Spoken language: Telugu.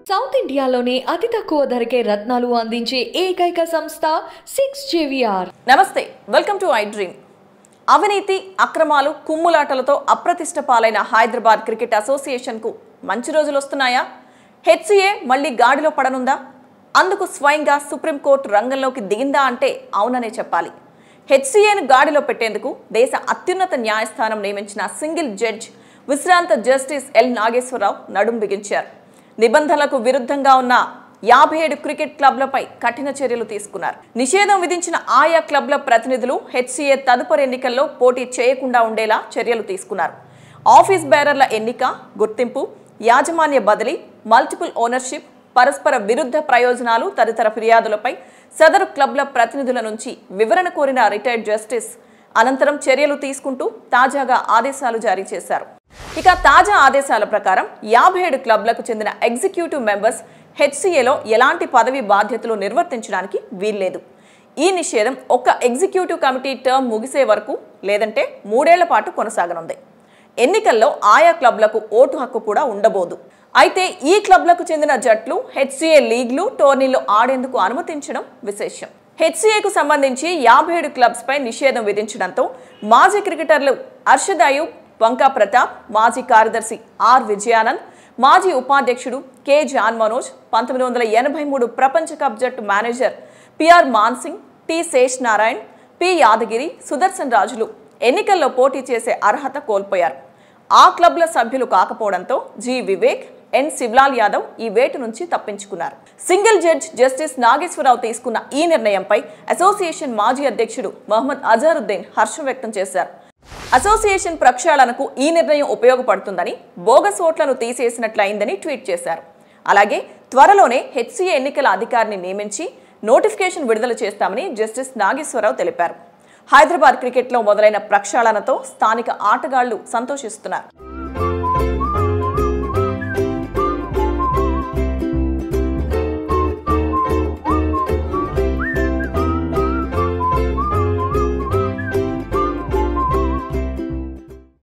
సౌత్ ఇండియాలోనే అతి తక్కువ ధరకే రత్నాలు అందించే ఏకైక సంస్థ 6JVR. నమస్తే, వెల్కమ్ టు ఐ డ్రీమ్. అవినీతి, అక్రమాలు, కుమ్ములాటలతో అప్రతిష్ట పాలైన హైదరాబాద్ క్రికెట్ అసోసియేషన్కు మంచి రోజులు వస్తున్నాయా? హెచ్సిఏ మళ్ళీ గాడిలో పడనుందా? అందుకు స్వయంగా సుప్రీంకోర్టు రంగంలోకి దిగిందా అంటే అవుననే చెప్పాలి. హెచ్సిఏను గాడిలో పెట్టేందుకు దేశ అత్యున్నత న్యాయస్థానం నియమించిన సింగిల్ జడ్జ్ విశ్రాంత జస్టిస్ ఎల్ నాగేశ్వరరావు నడుం బిగించారు. నిబంధనలకు విరుద్ధంగా ఉన్న 57 క్రికెట్ క్లబ్లపై కఠిన చర్యలు తీసుకున్నారు. నిషేధం విధించిన ఆయా క్లబ్ల ప్రతినిధులు హెచ్సిఏ తదుపరి ఎన్నికల్లో పోటీ చేయకుండా ఉండేలా చర్యలు తీసుకున్నారు. ఆఫీస్ బేరర్ల ఎన్నిక, గుర్తింపు, యాజమాన్య బదిలీ, మల్టిపుల్ ఓనర్షిప్, పరస్పర విరుద్ధ ప్రయోజనాలు తదితర ఫిర్యాదులపై సదరు క్లబ్ల ప్రతినిధుల నుంచి వివరణ కోరిన రిటైర్డ్ జస్టిస్ అనంతరం చర్యలు తీసుకుంటూ తాజాగా ఆదేశాలు జారీ చేశారు. ఇక తాజా ఆదేశాల ప్రకారం 57 క్లబ్లకు చెందిన ఎగ్జిక్యూటివ్ మెంబర్స్ హెచ్సిఏలో ఎలాంటి పదవి బాధ్యతలు నిర్వర్తించడానికి వీల్లేదు. ఈ నిషేధం ఒక్క ఎగ్జిక్యూటివ్ కమిటీ టర్మ్ ముగిసే వరకు లేదంటే 3 ఏళ్ల పాటు కొనసాగనుంది. ఎన్నికల్లో ఆయా క్లబ్లకు ఓటు హక్కు కూడా ఉండబోదు. అయితే ఈ క్లబ్లకు చెందిన జట్లు హెచ్సిఏ లీగ్లు, టోర్నీలు ఆడేందుకు అనుమతించడం విశేషం. హెచ్సిఏకు సంబంధించి 57 క్లబ్స్ పై నిషేధం విధించడంతో మాజీ క్రికెటర్లు అర్షద్ అయూబ్, వంకా ప్రతాప్, మాజీ కార్యదర్శి ఆర్ విజయానంద్, మాజీ ఉపాధ్యక్షుడు కె జాన్ మనోజ్, 1983 ప్రపంచ కప్ జట్టు manager PR Mansingh, T Shesh Narayan, P Yadagiri, Sudarshan రాజులు ఎన్నికల్లో పోటీ చేసే అర్హత కోల్పోయారు. ఆ క్లబ్ల సభ్యులు కాకపోవడంతో జి వివేక్, ఎన్ శివలాల్ యాదవ్ ఈ వేటు నుంచి తప్పించుకున్నారు. సింగిల్ జడ్జ్ జస్టిస్ నాగేశ్వరరావు తీసుకున్న ఈ నిర్ణయంపై అసోసియేషన్ మాజీ అధ్యక్షుడు మహమ్మద్ అజారుద్దీన్ హర్షం వ్యక్తం చేశారు. అసోసియేషన్ ప్రక్షాళనకు ఈ నిర్ణయం ఉపయోగపడుతుందని, బోగస్ ఓట్లను తీసేసినట్లయిందని ట్వీట్ చేశారు. అలాగే త్వరలోనే హెచ్సిఏ ఎన్నికల అధికారిని నియమించి నోటిఫికేషన్ విడుదల చేస్తామని జస్టిస్ నాగేశ్వరరావు తెలిపారు. హైదరాబాద్ క్రికెట్లో మొదలైన ప్రక్షాళనతో స్థానిక ఆటగాళ్లు సంతోషిస్తున్నారు.